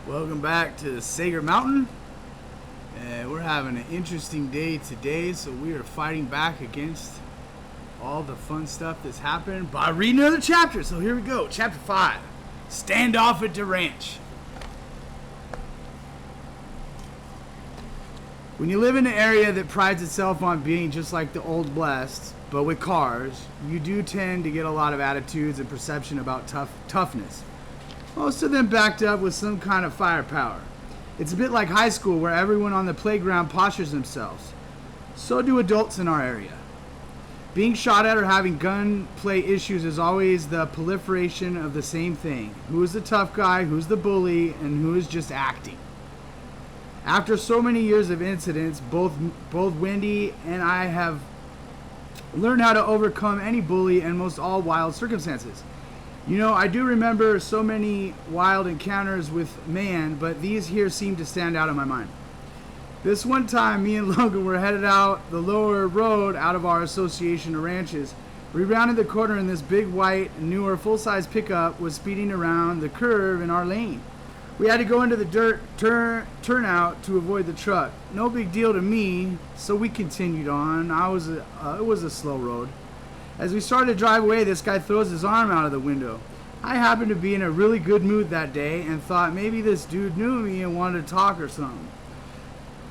Welcome back to Sager Mountain. We're having an interesting day today, so we are fighting back against all the fun stuff that's happened by reading another chapter. So here we go, chapter 5, Standoff at the Ranch. When you live in an area that prides itself on being just like the Old West, but with cars, you do tend to get a lot of attitudes and perception about toughness. Most of them backed up with some kind of firepower. It's a bit like high school where everyone on the playground postures themselves. So do adults in our area. Being shot at or having gunplay issues is always the proliferation of the same thing. Who is the tough guy, who's the bully, and who is just acting. After so many years of incidents, both Wendy and I have learned how to overcome any bully and most all wild circumstances. You know, I do remember so many wild encounters with man, but these here seem to stand out in my mind. This one time, me and Logan were headed out the lower road out of our association of ranches. We rounded the corner and this big white, newer, full-size pickup was speeding around the curve in our lane. We had to go into the dirt turnout to avoid the truck. No big deal to me, so we continued on. It was a slow road. As we started to drive away, this guy throws his arm out of the window. I happened to be in a really good mood that day and thought maybe this dude knew me and wanted to talk or something.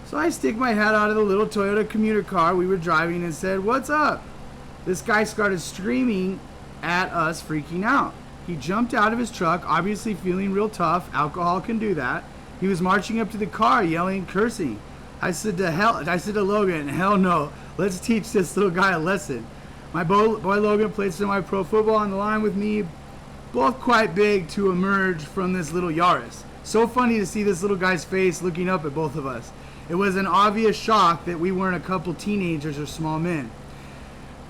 So I stick my head out of the little Toyota commuter car we were driving and said, "What's up?" This guy started screaming at us, freaking out. He jumped out of his truck, obviously feeling real tough. Alcohol can do that. He was marching up to the car, yelling, cursing. I said to Logan, "Hell no, let's teach this little guy a lesson." My boy Logan played semi-pro football on the line with me, both quite big to emerge from this little Yaris. So funny to see this little guy's face looking up at both of us. It was an obvious shock that we weren't a couple teenagers or small men.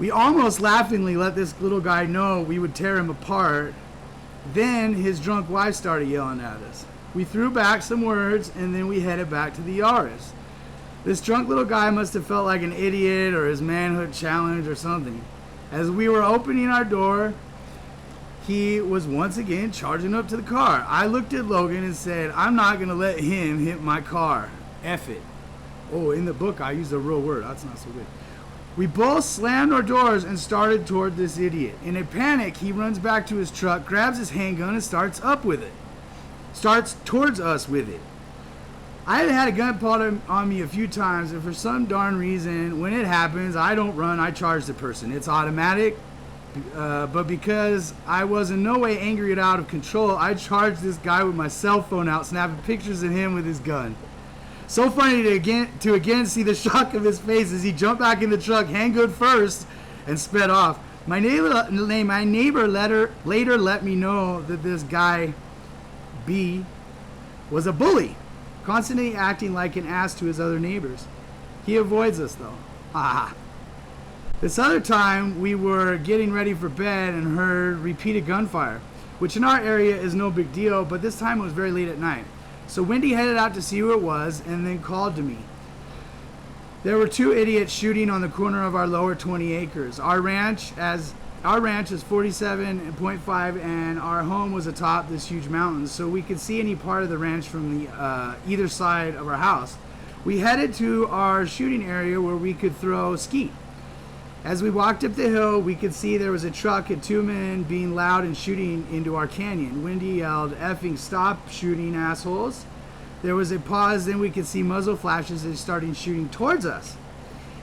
We almost laughingly let this little guy know we would tear him apart. Then his drunk wife started yelling at us. We threw back some words and then we headed back to the Yaris. This drunk little guy must have felt like an idiot or his manhood challenged or something. As we were opening our door, he was once again charging up to the car. I looked at Logan and said, "I'm not going to let him hit my car. F it." Oh, in the book I used a real word. That's not so good. We both slammed our doors and started toward this idiot. In a panic, he runs back to his truck, grabs his handgun, and starts towards us with it. I had a gun pulled on me a few times, and for some darn reason, when it happens, I don't run, I charge the person. It's automatic, but because I was in no way angry and out of control, I charged this guy with my cell phone out, snapping pictures of him with his gun. So funny to again see the shock of his face as he jumped back in the truck, handgun first, and sped off. My neighbor later let me know that this guy, B, was a bully, constantly acting like an ass to his other neighbors. He avoids us though. This other time, we were getting ready for bed and heard repeated gunfire, which in our area is no big deal, but this time it was very late at night. So Wendy headed out to see who it was and then called to me. There were two idiots shooting on the corner of our lower 20 acres. Our ranch is 47.5 and our home was atop this huge mountain, so we could see any part of the ranch from the either side of our house. We headed to our shooting area where we could throw skeet. As we walked up the hill, we could see there was a truck and two men being loud and shooting into our canyon. Wendy yelled, "Effing stop shooting, assholes." There was a pause, then we could see muzzle flashes and starting shooting towards us.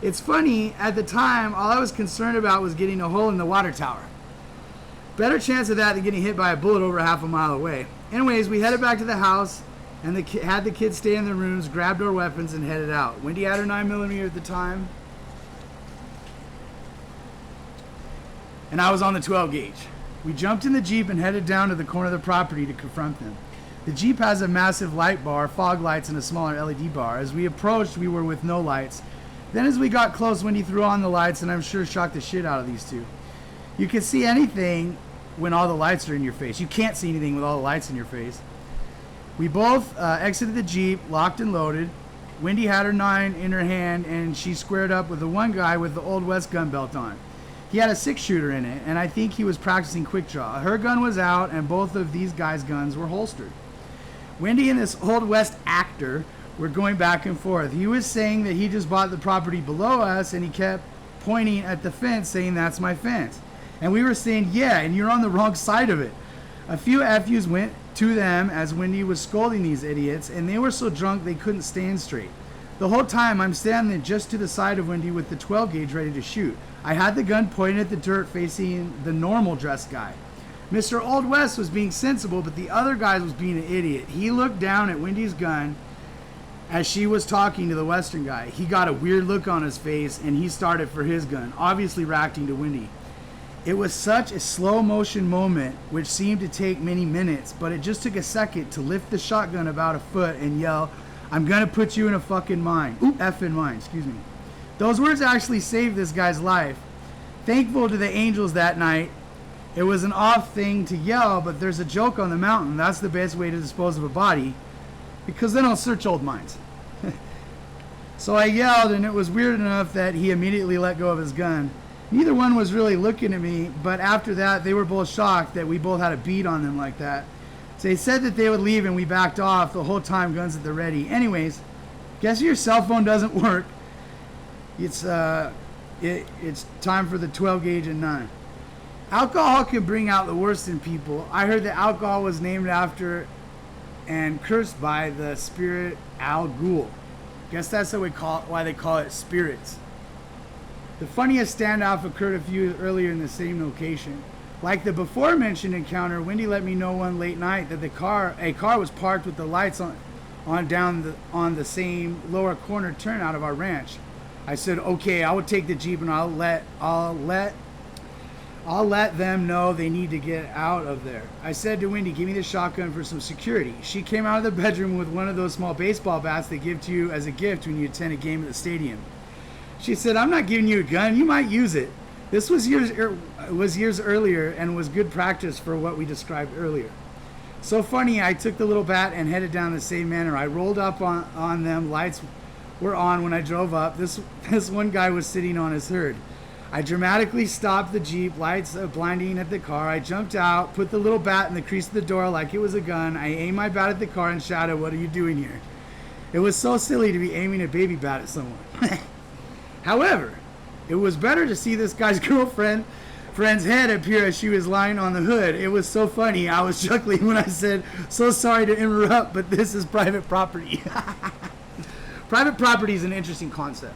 It's funny, at the time, all I was concerned about was getting a hole in the water tower. Better chance of that than getting hit by a bullet over half a mile away. Anyways, we headed back to the house and had the kids stay in their rooms, grabbed our weapons, and headed out. Wendy had her 9mm at the time, and I was on the 12 gauge. We jumped in the Jeep and headed down to the corner of the property to confront them. The Jeep has a massive light bar, fog lights, and a smaller LED bar. As we approached, we were with no lights. Then as we got close, Wendy threw on the lights and I'm sure shocked the shit out of these two. You can see anything when all the lights are in your face. You can't see anything with all the lights in your face. We both exited the Jeep, locked and loaded. Wendy had her 9 in her hand and she squared up with the one guy with the Old West gun belt on. He had a 6-shooter in it, and I think he was practicing quick draw. Her gun was out, and both of these guys' guns were holstered. Wendy and this Old West actor were going back and forth. He was saying that he just bought the property below us, and he kept pointing at the fence saying, "That's my fence." And we were saying, "Yeah, and you're on the wrong side of it." A few FUs went to them as Wendy was scolding these idiots, and they were so drunk they couldn't stand straight. The whole time I'm standing just to the side of Wendy with the 12 gauge ready to shoot. I had the gun pointed at the dirt facing the normal dressed guy. Mr. Old West was being sensible, but the other guy was being an idiot. He looked down at Wendy's gun as she was talking to the Western guy. He got a weird look on his face, and he started for his gun, obviously reacting to Wendy. It was such a slow motion moment, which seemed to take many minutes, but it just took a second to lift the shotgun about a foot and yell, "I'm gonna put you in a fucking mine." Effing mine, excuse me. Those words actually saved this guy's life. Thankful to the angels that night. It was an off thing to yell, but there's a joke on the mountain. That's the best way to dispose of a body, because they don't search old mines. So I yelled, and it was weird enough that he immediately let go of his gun. Neither one was really looking at me, but after that, they were both shocked that we both had a bead on them like that. So they said that they would leave, and we backed off the whole time, guns at the ready. Anyways, guess your cell phone doesn't work. It's time for the 12 gauge and 9. Alcohol can bring out the worst in people. I heard that alcohol was named after and cursed by the spirit Al Ghul. Guess that's why they call it spirits. The funniest standoff occurred a few years earlier in the same location. Like the before mentioned encounter, Wendy let me know one late night that a car was parked with the lights on the same lower corner turnout of our ranch. I said, "Okay, I will take the Jeep and I'll let them know they need to get out of there." I said to Wendy, "Give me the shotgun for some security." She came out of the bedroom with one of those small baseball bats they give to you as a gift when you attend a game at the stadium. She said, "I'm not giving you a gun. You might use it." This was years earlier and was good practice for what we described earlier. So funny, I took the little bat and headed down the same manner. I rolled up on them. Lights were on when I drove up. This one guy was sitting on his herd. I dramatically stopped the Jeep, lights blinding at the car. I jumped out, put the little bat in the crease of the door like it was a gun. I aimed my bat at the car and shouted, "What are you doing here?" It was so silly to be aiming a baby bat at someone. However, it was better to see this guy's friend's head appear as she was lying on the hood. It was so funny. I was chuckling when I said, "So sorry to interrupt, but this is private property." Private property is an interesting concept.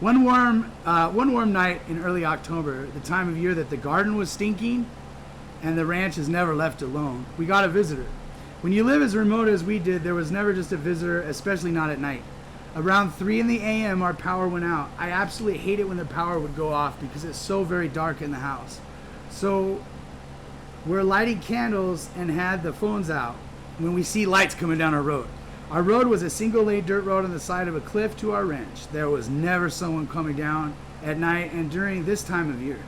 One warm night in early October, the time of year that the garden was stinking and the ranch is never left alone, we got a visitor. When you live as remote as we did, there was never just a visitor, especially not at night. Around 3 a.m. our power went out. I absolutely hate it when the power would go off because it's so very dark in the house. So we're lighting candles and had the phones out when we see lights coming down our road. Our road was a single-lane dirt road on the side of a cliff to our ranch. There was never someone coming down at night and during this time of year.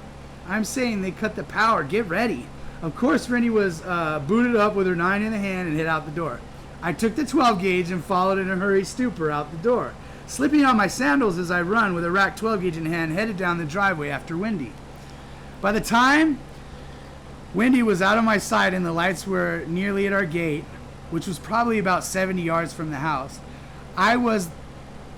I'm saying they cut the power. Get ready. Of course, Rennie was booted up with her 9 in the hand and hit out the door. I took the 12 gauge and followed in a hurry stupor out the door, slipping on my sandals as I run with a rack 12 gauge in hand, headed down the driveway after Wendy. By the time Wendy was out of my sight and the lights were nearly at our gate, which was probably about 70 yards from the house, I was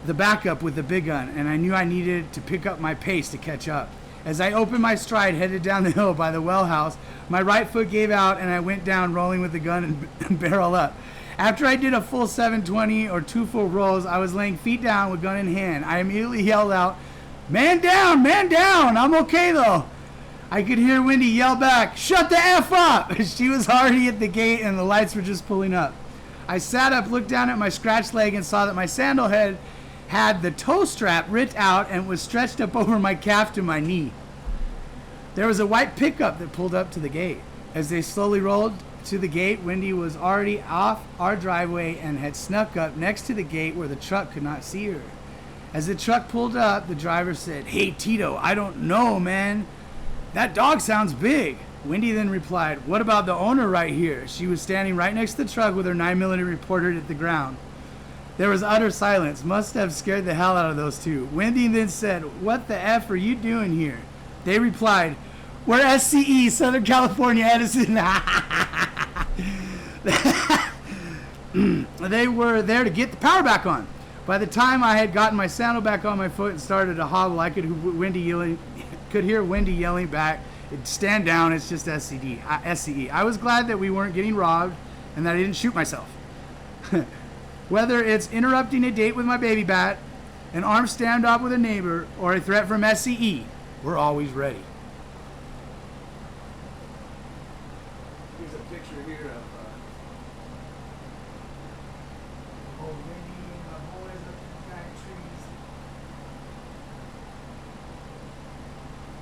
the backup with the big gun, and I knew I needed to pick up my pace to catch up. As I opened my stride, headed down the hill by the well house, my right foot gave out and I went down rolling with the gun and barrel up. After I did a full 720 or 2 full rolls, I was laying feet down with gun in hand. I immediately yelled out, man down, I'm okay though." I could hear Wendy yell back, "Shut the F up!" She was already at the gate and the lights were just pulling up. I sat up, looked down at my scratched leg and saw that my sandal head had the toe strap ripped out and was stretched up over my calf to my knee. There was a white pickup that pulled up to the gate. As they slowly rolled to the gate, Wendy was already off our driveway and had snuck up next to the gate where the truck could not see her. As the truck pulled up, the driver said, "Hey Tito, I don't know, man. That dog sounds big." Wendy then replied, "What about the owner right here?" She was standing right next to the truck with her 9mm reported at the ground. There was utter silence. Must have scared the hell out of those two. Wendy then said, "What the F are you doing here?" They replied, "We're SCE, Southern California Edison." They were there to get the power back on. By the time I had gotten my sandal back on my foot and started to hobble, I could hear Wendy yelling back, "Stand down, it's just SCE. I was glad that we weren't getting robbed and that I didn't shoot myself. Whether it's interrupting a date with my baby bat, an armed standoff with a neighbor, or a threat from SCE, we're always ready." Here's a picture here of old Wendy.